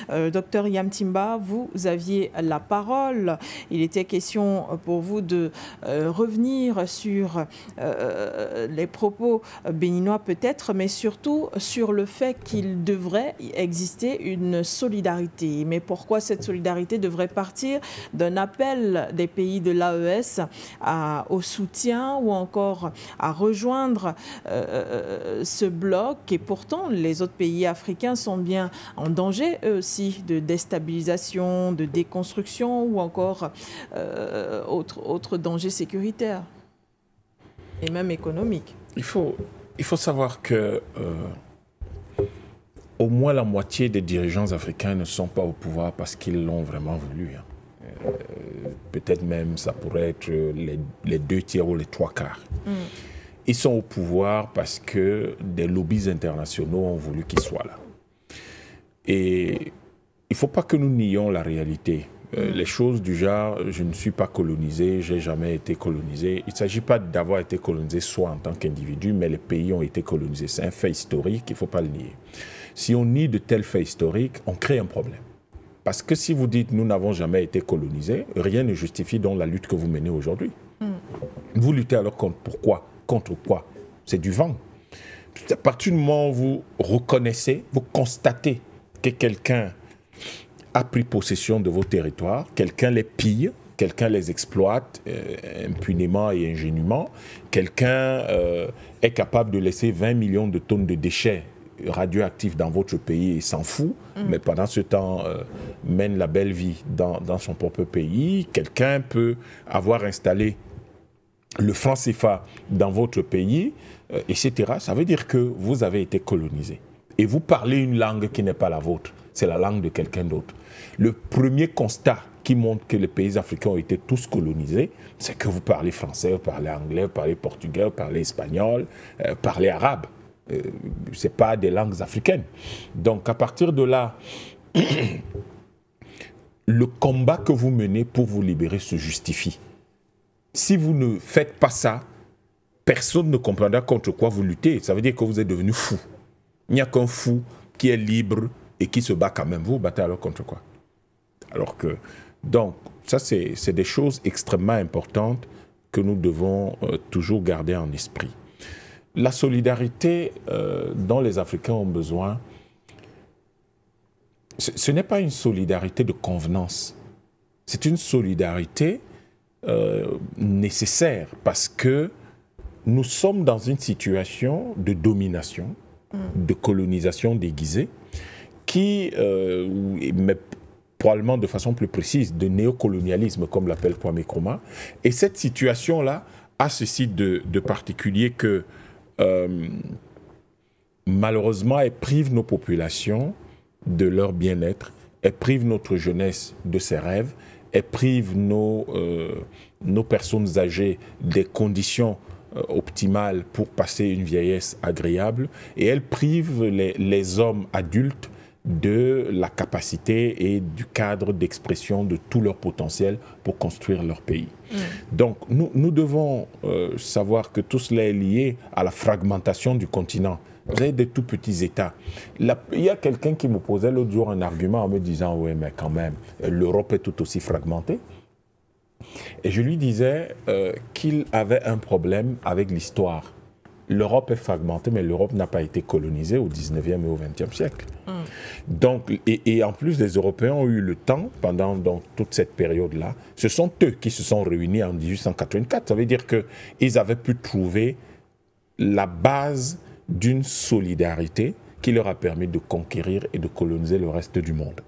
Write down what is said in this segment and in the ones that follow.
Docteur Yamtimba, vous aviez la parole. Il était question pour vous de revenir sur les propos béninois peut-être, mais surtout sur le fait qu'il devrait exister une solidarité. Mais pourquoi cette solidarité devrait partir d'un appel des pays de l'AES au soutien ou encore à rejoindre ce bloc, et pourtant les autres pays africains sont bien en danger eux aussi de déstabilisation, de déconstruction ou encore autres dangers sécuritaires et même économiques. Il faut savoir que au moins la moitié des dirigeants africains ne sont pas au pouvoir parce qu'ils l'ont vraiment voulu. Peut-être même ça pourrait être les 2 tiers ou les 3 quarts. Ils sont au pouvoir parce que des lobbies internationaux ont voulu qu'ils soient là. Et il ne faut pas que nous nions la réalité. Les choses du genre, je ne suis pas colonisé, je n'ai jamais été colonisé. Il ne s'agit pas d'avoir été colonisé soi en tant qu'individu, mais les pays ont été colonisés. C'est un fait historique, il ne faut pas le nier. Si on nie de tels faits historiques, on crée un problème. Parce que si vous dites « nous n'avons jamais été colonisés », rien ne justifie donc la lutte que vous menez aujourd'hui. Vous luttez alors contre quoi? Contre quoi? C'est du vent. À partir du moment où vous reconnaissez, vous constatez que quelqu'un a pris possession de vos territoires, quelqu'un les pille, quelqu'un les exploite impunément et ingénument, quelqu'un est capable de laisser 20 millions de tonnes de déchets radioactifs dans votre pays et s'en fout, mais pendant ce temps mène la belle vie dans son propre pays. Quelqu'un peut avoir installé le franc CFA dans votre pays, etc. Ça veut dire que vous avez été colonisé. Et vous parlez une langue qui n'est pas la vôtre. C'est la langue de quelqu'un d'autre. Le premier constat qui montre que les pays africains ont été tous colonisés, c'est que vous parlez français, vous parlez anglais, vous parlez portugais, vous parlez espagnol, vous parlez arabe. Ce n'est pas des langues africaines. Donc à partir de là, le combat que vous menez pour vous libérer se justifie. Si vous ne faites pas ça, personne ne comprendra contre quoi vous luttez. Ça veut dire que vous êtes devenu fou. Il n'y a qu'un fou qui est libre et qui se bat quand même. Vous vous battez alors contre quoi? Alors que, donc, ça c'est des choses extrêmement importantes que nous devons toujours garder en esprit. La solidarité dont les Africains ont besoin, ce n'est pas une solidarité de convenance. C'est une solidarité nécessaire parce que nous sommes dans une situation de domination, de colonisation déguisée, mais probablement de façon plus précise, de néocolonialisme, comme l'appelle Kwame Nkrumah. Et cette situation-là a ceci de particulier que, malheureusement, elle prive nos populations de leur bien-être, elle prive notre jeunesse de ses rêves, elle prive nos personnes âgées des conditions optimales pour passer une vieillesse agréable, et elle prive les hommes adultes de la capacité et du cadre d'expression de tout leur potentiel pour construire leur pays. Donc nous devons savoir que tout cela est lié à la fragmentation du continent. Vous avez des tout petits États. Il y a quelqu'un qui me posait l'autre jour un argument en me disant « oui, mais quand même, l'Europe est tout aussi fragmentée ». Et je lui disais qu'il avait un problème avec l'histoire. L'Europe est fragmentée, mais l'Europe n'a pas été colonisée au 19e et au 20e siècle. Donc, et en plus, les Européens ont eu le temps, pendant toute cette période-là, ce sont eux qui se sont réunis en 1884. Ça veut dire qu'ils avaient pu trouver la base d'une solidarité qui leur a permis de conquérir et de coloniser le reste du monde.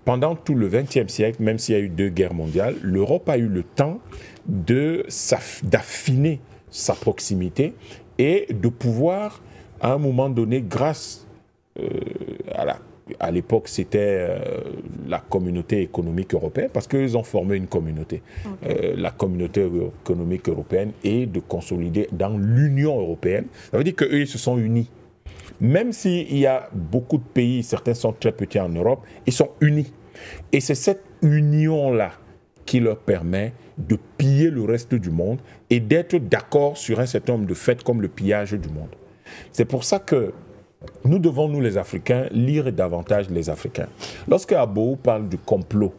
Pendant tout le XXe siècle, même s'il y a eu 2 guerres mondiales, l'Europe a eu le temps d'affiner sa proximité et de pouvoir, à un moment donné, grâce à l'époque, c'était la communauté économique européenne, parce qu'ils ont formé une communauté, la communauté économique européenne, et de consolider dans l'Union européenne. Ça veut dire qu'eux, ils se sont unis. Même s'il y a beaucoup de pays, certains sont très petits en Europe, ils sont unis. Et c'est cette union-là qui leur permet de piller le reste du monde et d'être d'accord sur un certain nombre de faits comme le pillage du monde. C'est pour ça que nous devons, nous les Africains, lire davantage les Africains. Lorsque Abou parle du complot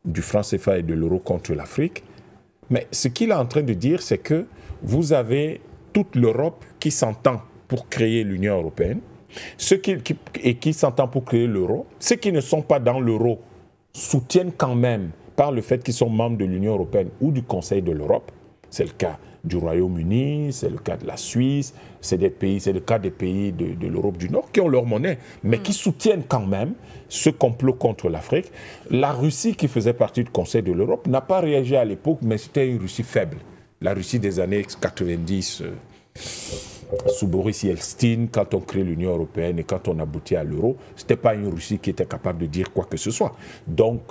du franc CFA et de l'euro contre l'Afrique, mais ce qu'il est en train de dire, c'est que vous avez toute l'Europe qui s'entend pour créer l'Union européenne, et qui s'entend pour créer l'euro. Ceux qui ne sont pas dans l'euro soutiennent quand même, par le fait qu'ils sont membres de l'Union européenne ou du Conseil de l'Europe. C'est le cas du Royaume-Uni, c'est le cas de la Suisse, c'est le cas des pays de l'Europe du Nord qui ont leur monnaie, mais qui soutiennent quand même ce complot contre l'Afrique. La Russie, qui faisait partie du Conseil de l'Europe, n'a pas réagi à l'époque, mais c'était une Russie faible. La Russie des années 90, sous Boris Yeltsin, quand on crée l'Union européenne et quand on aboutit à l'euro, ce n'était pas une Russie qui était capable de dire quoi que ce soit. Donc,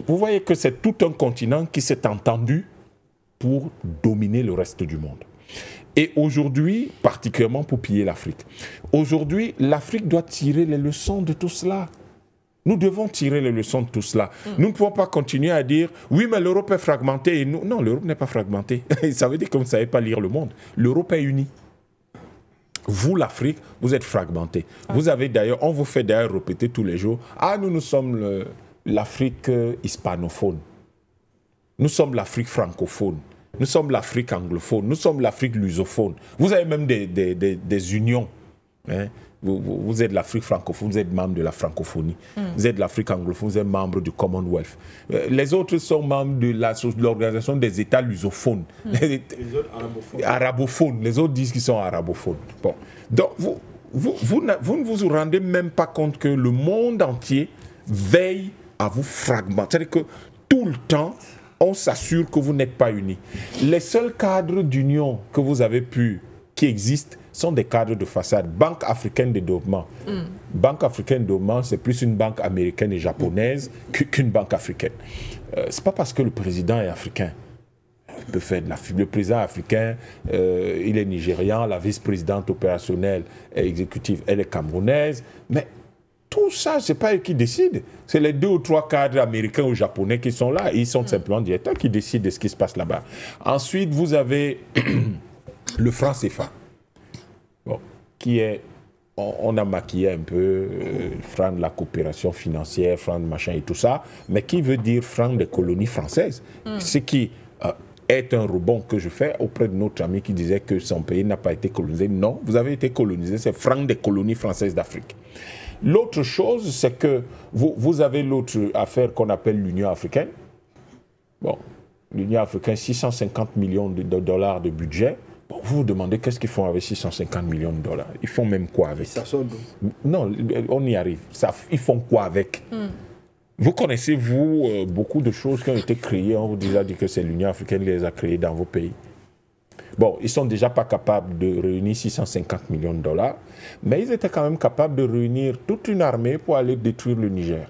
vous voyez que c'est tout un continent qui s'est entendu pour dominer le reste du monde. Et aujourd'hui, particulièrement pour piller l'Afrique. Aujourd'hui, l'Afrique doit tirer les leçons de tout cela. Nous devons tirer les leçons de tout cela. Nous ne pouvons pas continuer à dire « Oui, mais l'Europe est fragmentée. » Non, l'Europe n'est pas fragmentée. Ça veut dire que vous ne savez pas lire le monde. L'Europe est unie. Vous, l'Afrique, vous êtes fragmentés. Vous avez d'ailleurs, on vous fait d'ailleurs répéter tous les jours « Ah, nous sommes l'Afrique hispanophone. Nous sommes l'Afrique francophone. Nous sommes l'Afrique anglophone. Nous sommes l'Afrique lusophone. » Vous avez même des unions. Hein? Vous êtes l'Afrique francophone, vous êtes membre de la francophonie. Vous êtes l'Afrique anglophone, vous êtes membre du Commonwealth. Les autres sont membres de l'Organisation des États lusophones. Les autres arabophones. Les autres disent qu'ils sont arabophones. Bon. Donc, vous ne vous rendez même pas compte que le monde entier veille à vous fragmenter. C'est-à-dire que tout le temps, on s'assure que vous n'êtes pas unis. Les seuls cadres d'union que vous avez qui existent, sont des cadres de façade. Banque africaine de développement. Banque africaine de développement, c'est plus une banque américaine et japonaise qu'une banque africaine. C'est pas parce que le président est africain. Il peut faire le président africain, il est nigérian, la vice-présidente opérationnelle et exécutive, elle est camerounaise, mais tout ça, c'est pas eux qui décident. C'est les 2 ou 3 cadres américains ou japonais qui sont là. Ils sont simplement directeurs qui décident de ce qui se passe là-bas. Ensuite, vous avez le franc CFA. Bon, qui est, on a maquillé un peu franc de la coopération financière, franc de machin et tout ça, mais qui veut dire franc des colonies françaises. Ce qui est un rebond que je fais auprès de notre ami qui disait que son pays n'a pas été colonisé. Non, vous avez été colonisé, c'est franc des colonies françaises d'Afrique. L'autre chose, c'est que vous avez l'autre affaire qu'on appelle l'Union africaine. Bon, l'Union africaine, 650 millions de dollars de budget. Vous vous demandez qu'est-ce qu'ils font avec 650 millions de dollars. Ils font même quoi avec? Ça sort d'où? Non, on y arrive. Ils font quoi avec? Vous connaissez, vous, beaucoup de choses qui ont été créées. On vous déjà dit que c'est l'Union africaine qui les a créées dans vos pays. Bon, ils ne sont déjà pas capables de réunir 650 millions de dollars, mais ils étaient quand même capables de réunir toute une armée pour aller détruire le Niger.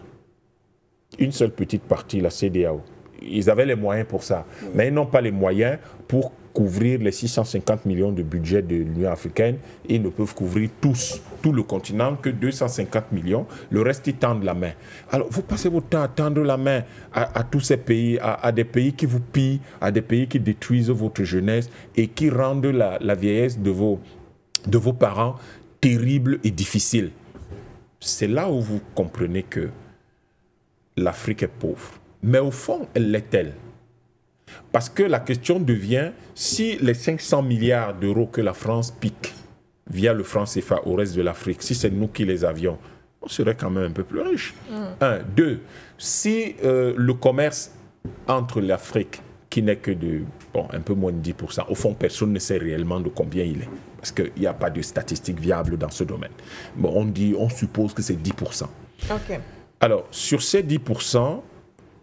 Une seule petite partie, la CEDEAO. Ils avaient les moyens pour ça, mais ils n'ont pas les moyens pour couvrir les 650 millions de budget de l'Union africaine. Ils ne peuvent couvrir tout le continent que 250 millions. Le reste, ils tendent la main. Alors, vous passez votre temps à tendre la main à tous ces pays, à des pays qui vous pillent, à des pays qui détruisent votre jeunesse et qui rendent la vieillesse de vos parents terrible et difficile. C'est là où vous comprenez que l'Afrique est pauvre. Mais au fond, elle l'est-elle? Parce que la question devient, si les 500 milliards d'euros que la France pique via le franc CFA au reste de l'Afrique, si c'est nous qui les avions, on serait quand même un peu plus riche. 1. 2. Si le commerce entre l'Afrique, qui n'est que de un peu moins de 10%, au fond, personne ne sait réellement de combien il est. Parce qu'il n'y a pas de statistiques viables dans ce domaine. Bon, on suppose que c'est 10%. Okay. Alors, sur ces 10%,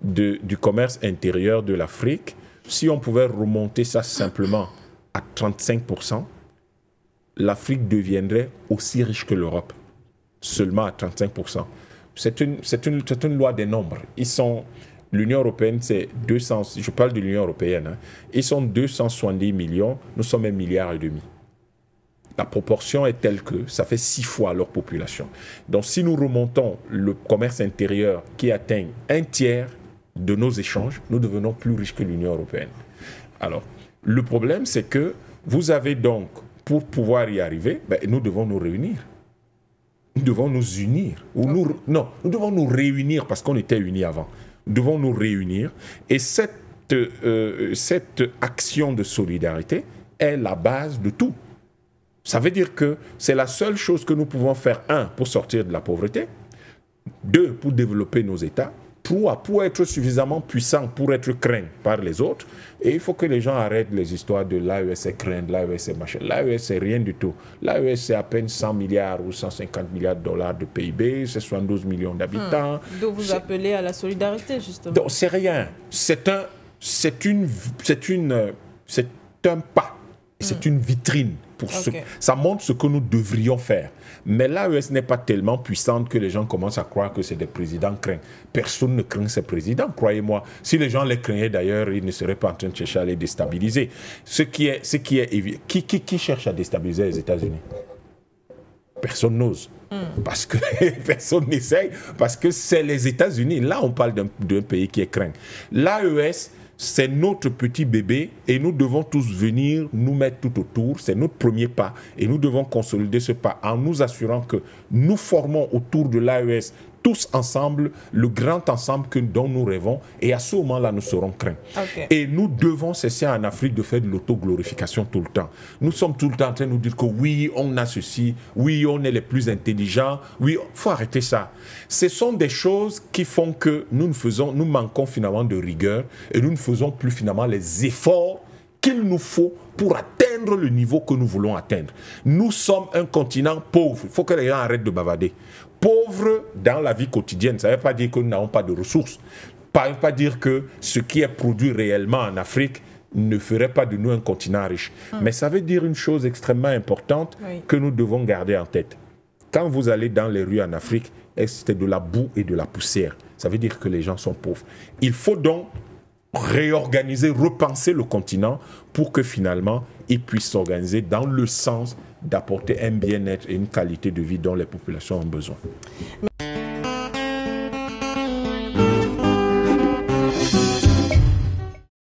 du commerce intérieur de l'Afrique, si on pouvait remonter ça simplement à 35%, l'Afrique deviendrait aussi riche que l'Europe, seulement à 35%. C'est une loi des nombres. L'Union européenne, c'est 200, je parle de l'Union européenne, hein, ils sont 270 millions, nous sommes 1,5 milliard. La proportion est telle que ça fait 6 fois leur population. Donc si nous remontons le commerce intérieur qui atteint 1/3 de nos échanges, nous devenons plus riches que l'Union européenne. Alors, le problème, c'est que vous avez donc, pour pouvoir y arriver, nous devons nous réunir. nous devons nous unir. Non, nous devons nous réunir parce qu'on était unis avant. Nous devons nous réunir. Et cette action de solidarité est la base de tout. Ça veut dire que c'est la seule chose que nous pouvons faire, 1, pour sortir de la pauvreté, 2, pour développer nos États, 3, pour être suffisamment puissant, pour être craint par les autres. Et il faut que les gens arrêtent les histoires de l'AES est craint, l'AES est machin. L'AES c'est rien du tout. L'AES c'est à peine 100 milliards ou 150 milliards de dollars de PIB, c'est 72 millions d'habitants. Donc vous appelez à la solidarité, justement. Donc c'est rien. C'est un pas. C'est une vitrine. Ça montre ce que nous devrions faire. Mais l'AES n'est pas tellement puissante que les gens commencent à croire que c'est des présidents craints. Personne ne craint ces présidents, croyez-moi. Si les gens les craignaient d'ailleurs, ils ne seraient pas en train de chercher à les déstabiliser. Ce qui est évident. Qui cherche à déstabiliser les États-Unis? Personne n'ose. Parce que personne n'essaye. Parce que c'est les États-Unis. Là, on parle d'un pays qui est craint. L'AES, c'est notre petit bébé et nous devons tous venir nous mettre tout autour. C'est notre premier pas et nous devons consolider ce pas en nous assurant que nous formons autour de l'AES tous ensemble le grand ensemble dont nous rêvons et à ce moment-là, nous serons craints. Okay. Et nous devons cesser en Afrique de faire de l'autoglorification tout le temps. Nous sommes tout le temps en train de nous dire que oui, on a ceci, oui, on est les plus intelligents, oui, il faut arrêter ça. Ce sont des choses qui font que nous manquons finalement de rigueur et nous ne faisons plus finalement les efforts qu'il nous faut pour atteindre le niveau que nous voulons atteindre. Nous sommes un continent pauvre. Il faut que les gens arrêtent de bavarder. Pauvre dans la vie quotidienne, ça ne veut pas dire que nous n'avons pas de ressources. Ça ne veut pas dire que ce qui est produit réellement en Afrique ne ferait pas de nous un continent riche. Mais ça veut dire une chose extrêmement importante que nous devons garder en tête. Quand vous allez dans les rues en Afrique, c'est de la boue et de la poussière. Ça veut dire que les gens sont pauvres. Il faut donc réorganiser, repenser le continent pour que finalement il puisse s'organiser dans le sens d'apporter un bien-être et une qualité de vie dont les populations ont besoin.